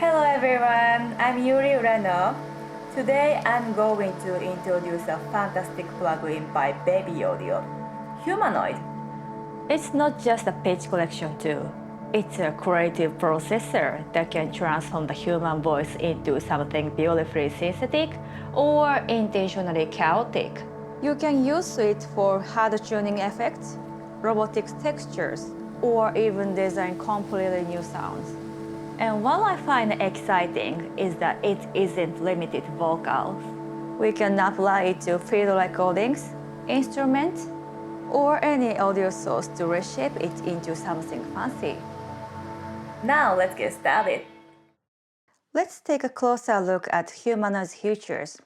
Hello everyone, I'm Yuri Urano. Today I'm going to introduce a fantastic plugin by Baby Audio, Humanoid. It's not just a pitch collection tool. It's a creative processor that can transform the human voice into something beautifully synthetic or intentionally chaotic. You can use it for hard tuning effects, robotic textures, or even design completely new sounds. And what I find exciting is that it isn't limited to vocals. We can apply it to field recordings, instruments, or any audio source to reshape it into something fancy. Now let's get started. Let's take a closer look at Humanoid's features.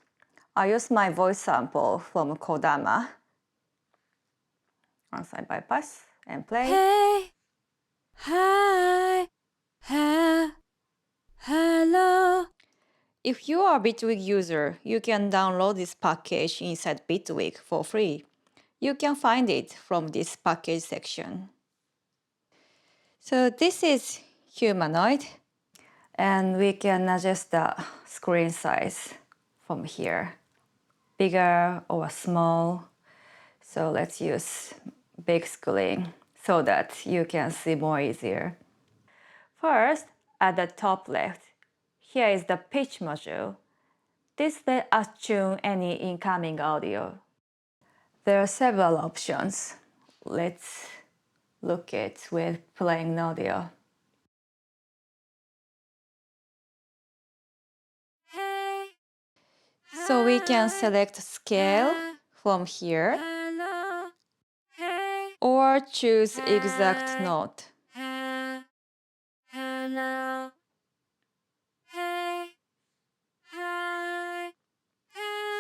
I use my voice sample from Kodama. Once I bypass and play. Hey, hi, hello. If you are a Bitwig user, you can download this package inside Bitwig for free. You can find it from this package section. So this is Humanoid, and we can adjust the screen size from here, bigger or small. So let's use big screen so that you can see more easier. First, at the top left, here is the pitch module. This lets us tune any incoming audio. There are several options. Let's look at with playing audio. So we can select scale from here or choose exact note.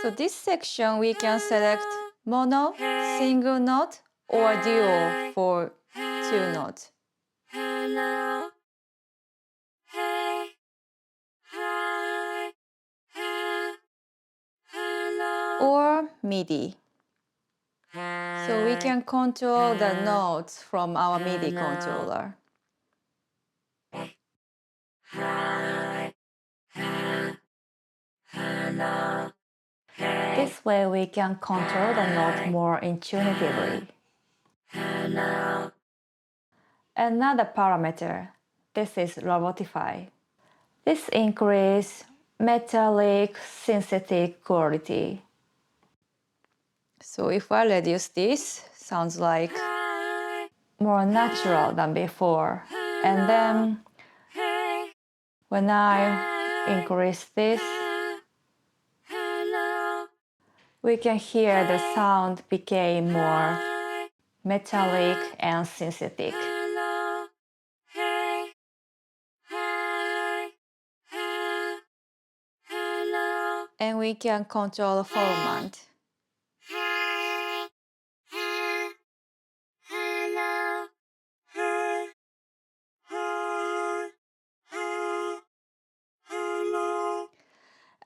So this section we can select mono, single note, or duo for two notes. Or MIDI. So we can control the notes from our MIDI controller. This way we can control the note more intuitively. Another parameter, this is robotify. This increases metallic synthetic quality. So if I reduce this, sounds like more natural than before. And then when I increase this, we can hear the sound became more metallic and synthetic. And we can control the format.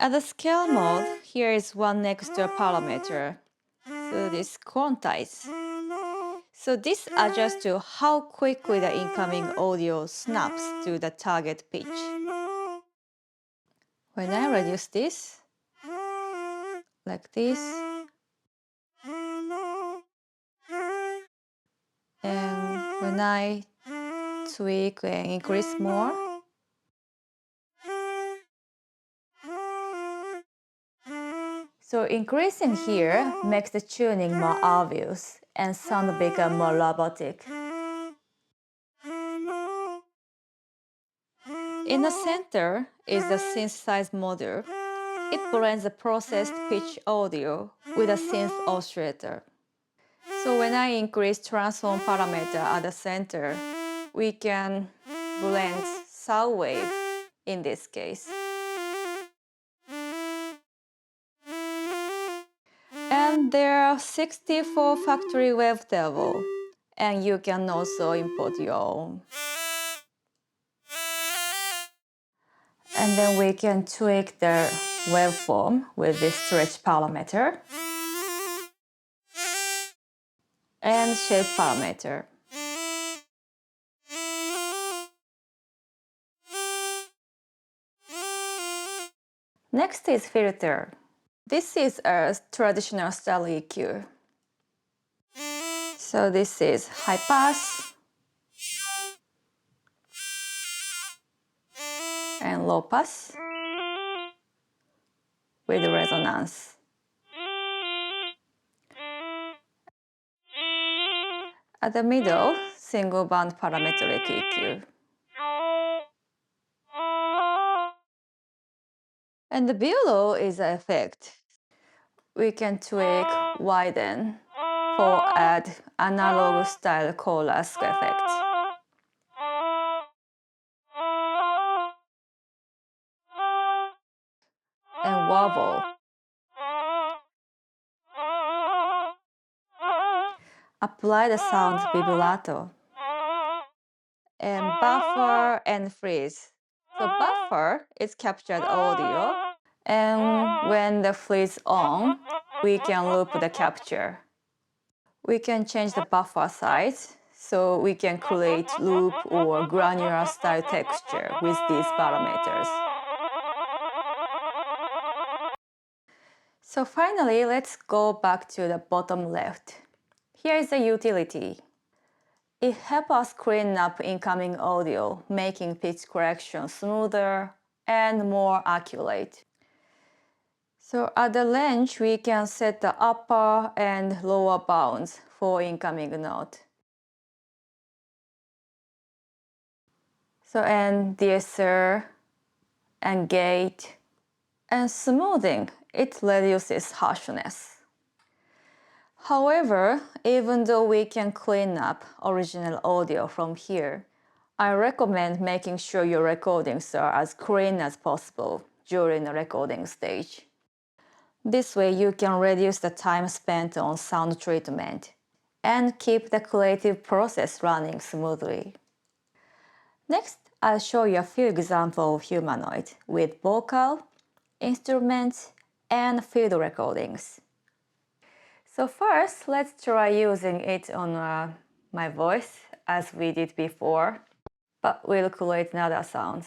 At the scale mode, here is one extra parameter. So this quantize. So this adjusts to how quickly the incoming audio snaps to the target pitch. When I reduce this, like this, and when I tweak and increase more, so increasing here makes the tuning more obvious and sound become more robotic. In the center is the synthesize module. It blends the processed pitch audio with a synth oscillator. So when I increase transform parameter at the center, we can blend sound wave in this case. And there are 64 factory wavetable, and you can also import your own. And then we can tweak the waveform with this stretch parameter and shape parameter. Next is filter. This is a traditional style EQ. So this is high pass and low pass with resonance. At the middle, single band parametric EQ. And below is the effect. We can tweak, widen for add analog style chorus effect. And wobble. Apply the sound vibrato. And buffer and freeze. So buffer is captured audio, and when the freeze on, we can loop the capture. We can change the buffer size, so we can create loop or granular style texture with these parameters. So finally, let's go back to the bottom left. Here is the utility. It helps us clean up incoming audio, making pitch correction smoother and more accurate. So at the range, we can set the upper and lower bounds for incoming note. So and DSR and gate and smoothing, it reduces harshness. However, even though we can clean up original audio from here, I recommend making sure your recordings are as clean as possible during the recording stage. This way you can reduce the time spent on sound treatment and keep the creative process running smoothly. Next, I'll show you a few examples of Humanoid with vocal, instruments, and field recordings. So first, let's try using it on my voice as we did before, but we'll create another sound.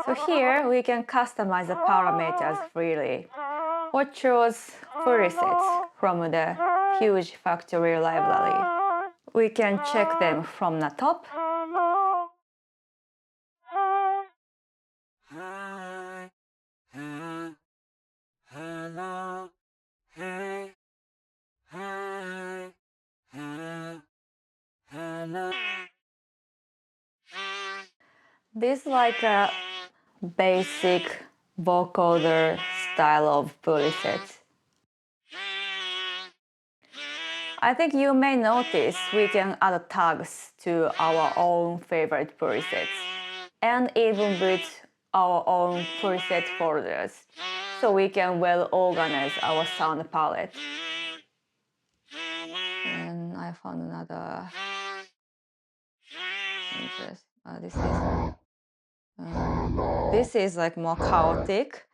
So here we can customize the parameters freely or choose presets from the huge factory library. We can check them from the top. This is like a basic vocoder style of presets. I think you may notice we can add tags to our own favorite presets and even with our own preset folders, so we can well organize our sound palette. And I found another interest. This is like more chaotic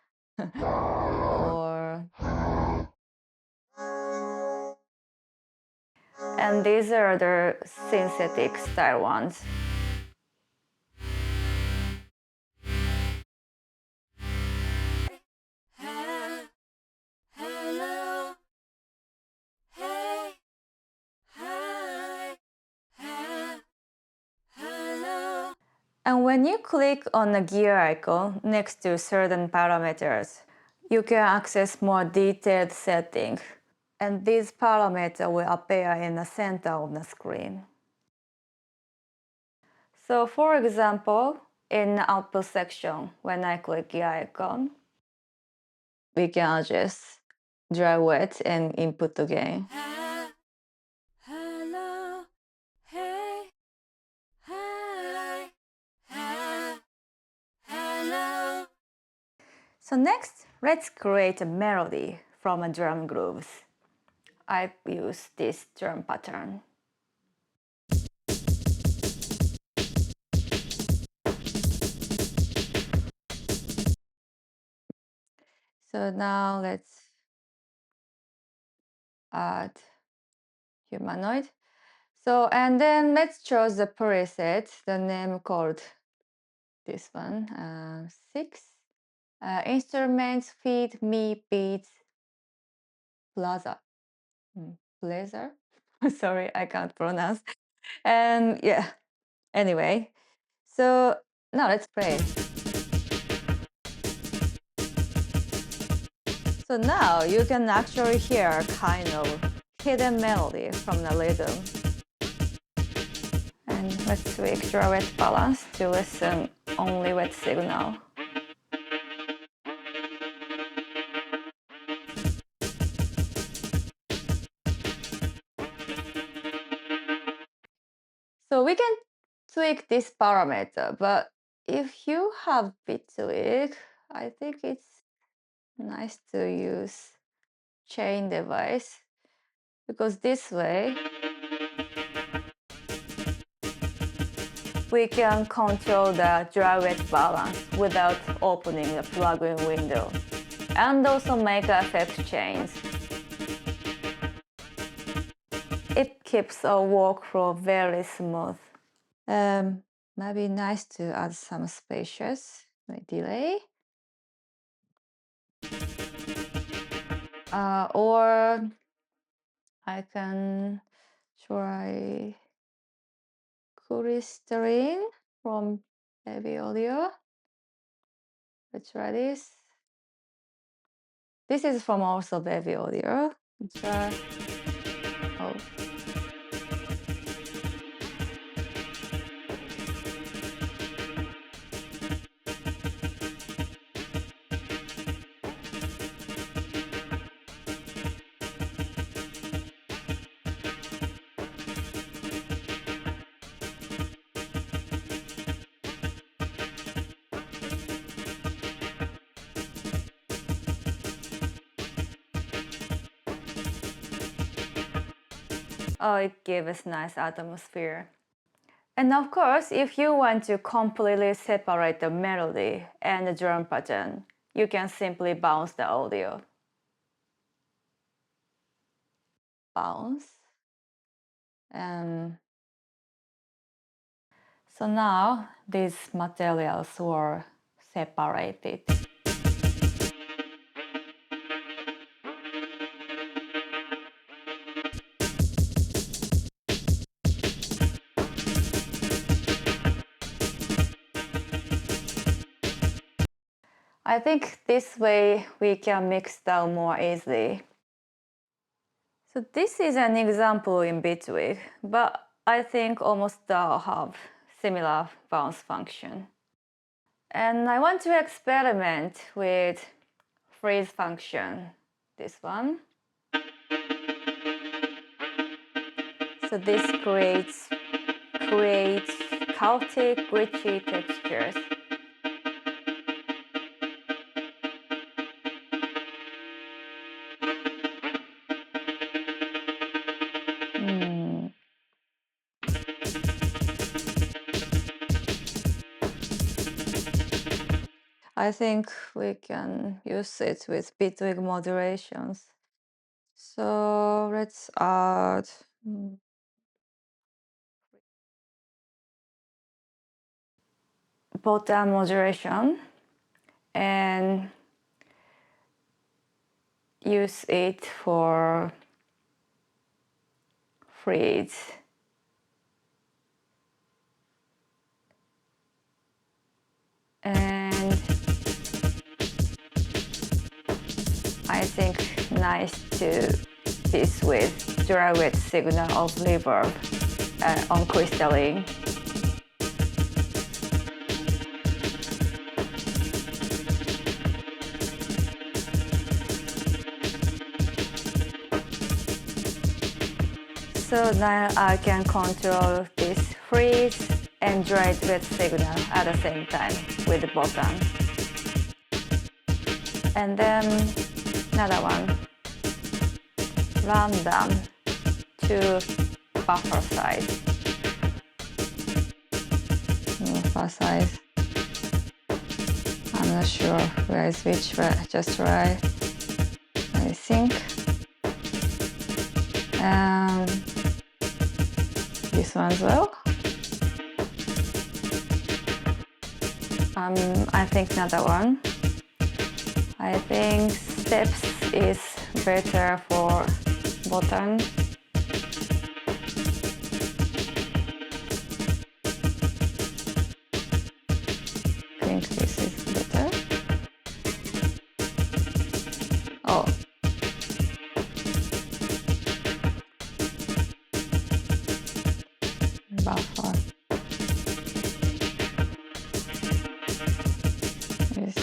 or and these are the synthetic style ones. And when you click on the gear icon next to certain parameters, you can access more detailed settings, and these parameters will appear in the center of the screen. So for example, in the output section, when I click gear icon, we can adjust dry wet and input gain. So next, let's create a melody from a drum grooves. I use this drum pattern. So now let's add Humanoid. So and then let's choose the preset, the name called this one, 6. Instruments feed me beats plaza. Blazer? Sorry, I can't pronounce. And yeah, anyway. So now let's play. So now you can actually hear kind of hidden melody from the rhythm. And let's tweak your wet balance to listen only wet signal. So we can tweak this parameter, but if you have Bitwig, I think it's nice to use chain device, because this way we can control the dry wet balance without opening the plugin window, and also make effect change. It keeps our workflow very smooth. Maybe nice to add some spacious delay. Or I can try crystalline from Baby Audio. Let's try this. This is from also Baby Audio. Try. Oh. Oh, it gives nice atmosphere. And of course, if you want to completely separate the melody and the drum pattern, you can simply bounce the audio. Bounce. So now these materials were separated. I think this way we can mix down more easily. So this is an example in Bitwig, but I think almost all have similar bounce function. And I want to experiment with freeze function, this one. So this creates chaotic, glitchy textures. I think we can use it with Bitwig modulations. So let's add bottom modulation and use it for freeze. And I think nice to this with dry wet signal of reverb on crystalline. So now I can control this freeze and dry wet signal at the same time with the bottom. And then another one, random to buffer size. Buffer size. I'm not sure where is which, but just try. I think. This one as well. I think another one. I think steps is better for button. I think this is better. Oh. Buffer. Yes.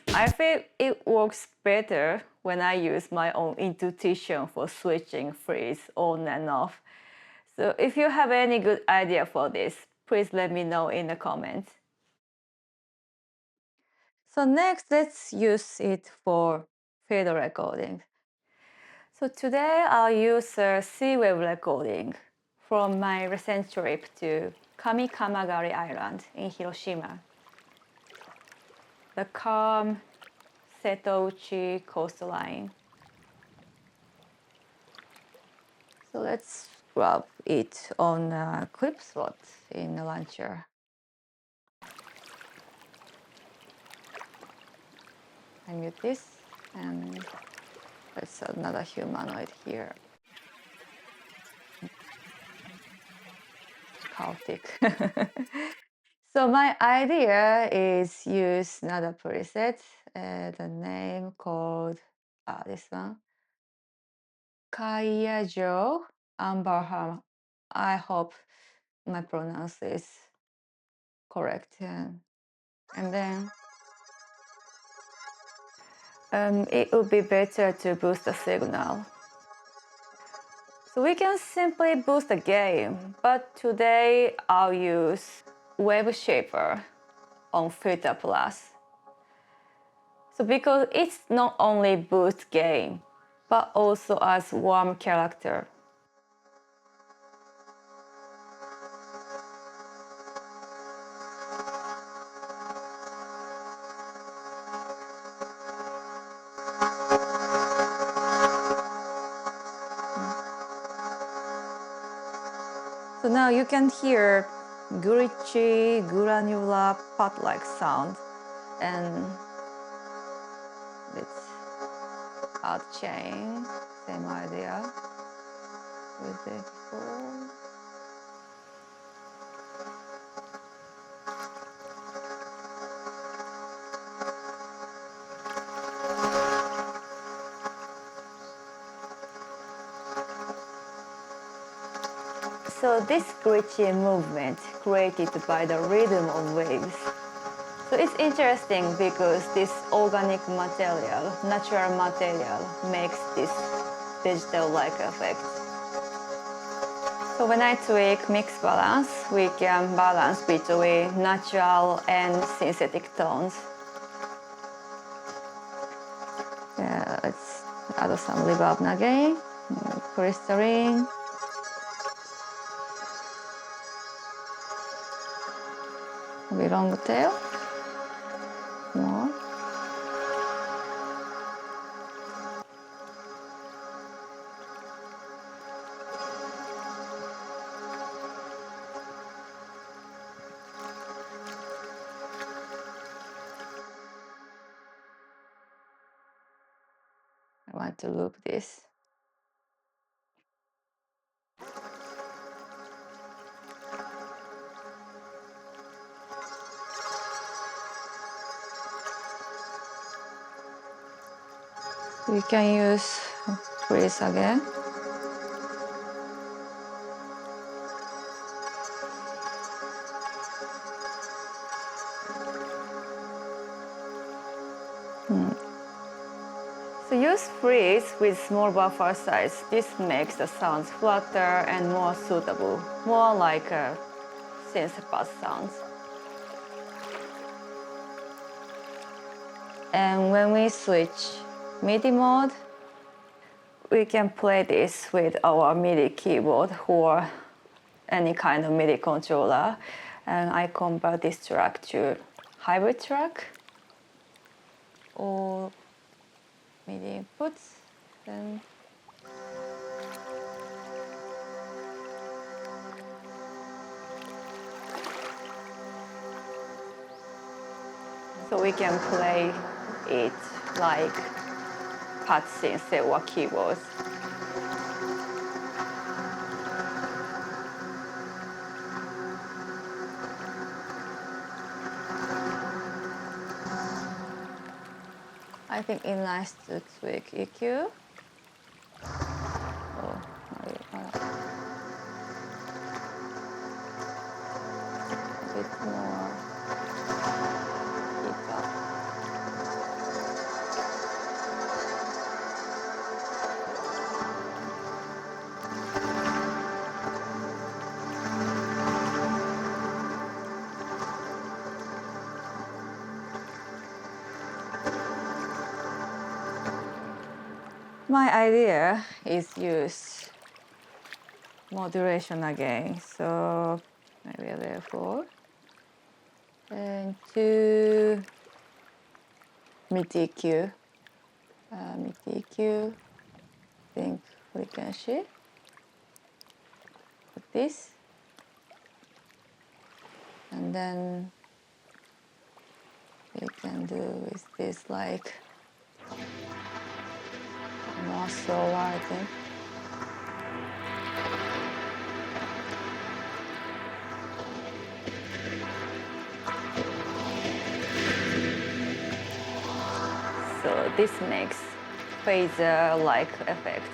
I feel it works better when I use my own intuition for switching phrase on and off. So if you have any good idea for this, please let me know in the comments. So next, let's use it for field recording. So today I'll use a C-wave recording from my recent trip to Kamikamagari Island in Hiroshima. The calm Setouchi coastline. So let's grab it on a clip slot in the launcher. I mute this and let's add another humanoid here. Chaotic. So my idea is use another preset, the name called this one, Kaiyajo Amberham. I hope my pronounce is correct. And then it would be better to boost the signal. So we can simply boost the gain, but today I'll use Wave Shaper on Filter Plus. So because it's not only boost gain, but also as warm character. So now you can hear glitchy, granular, pot-like sound, and let's add chain, same idea with the before. So this glitchy movement created by the rhythm of waves. So it's interesting because this organic material, natural material, makes this digital-like effect. So when I tweak mix balance, we can balance between natural and synthetic tones. Yeah, let's add some reverb again, crystalline. Maybe long tail. More. I want to loop this. We can use freeze again. So use freeze with small buffer size. This makes the sounds flatter and more suitable, more like synth bass sounds. And when we switch MIDI mode, we can play this with our MIDI keyboard or any kind of MIDI controller. And I convert this track to hybrid track or MIDI inputs. Then so we can play it like cutscenes or keyboards. I think it's nice to tweak EQ. Oh, a bit more guitar. My idea is use modulation again. So maybe a layer 4 and 2 mid EQ. Mid EQ, I think frequency. Put this, and then we can do with this like more slower, I think. So this makes phaser-like effect.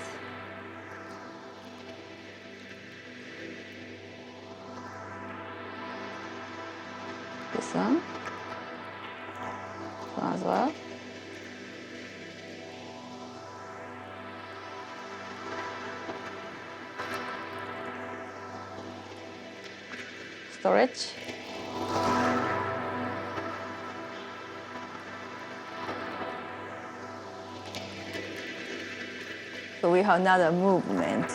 This one as well. Storage. So we have another movement.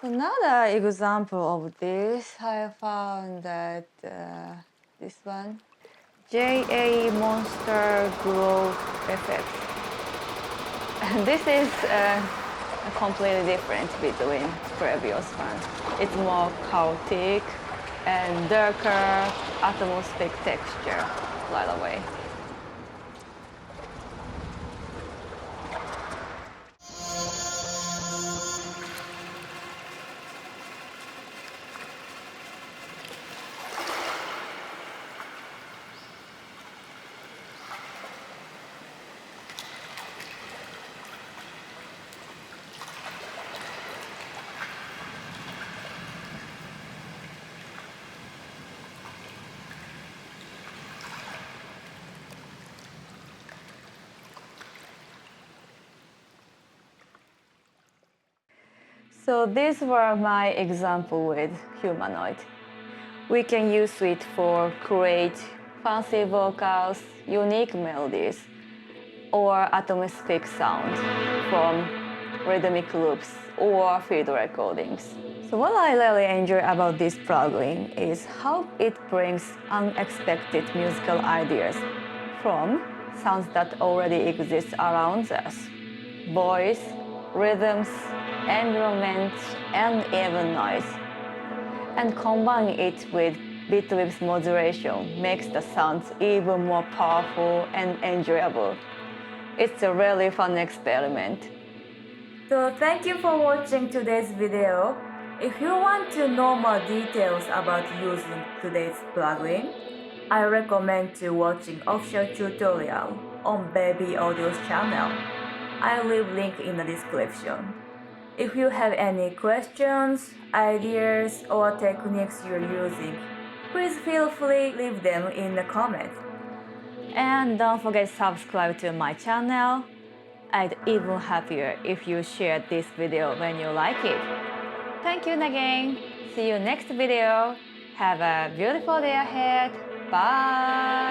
Another example of this, I found that this one, JA Monster Growth Effect. And this is completely different between previous one. It's more chaotic and darker atmospheric texture right away. So these were my example with Humanoid. We can use it for create fancy vocals, unique melodies, or atmospheric sound from rhythmic loops or field recordings. So what I really enjoy about this plugin is how it brings unexpected musical ideas from sounds that already exist around us. Voice, rhythms, environment, and even noise. And combining it with Bitwig's modulation makes the sounds even more powerful and enjoyable. It's a really fun experiment. So thank you for watching today's video. If you want to know more details about using today's plugin, I recommend to watching official tutorial on Baby Audio's channel. I'll leave link in the description. If you have any questions, ideas, or techniques you're using, please feel free to leave them in the comments. And don't forget to subscribe to my channel. I'd even happier if you shared this video when you like it. Thank you again. See you next video. Have a beautiful day ahead. Bye.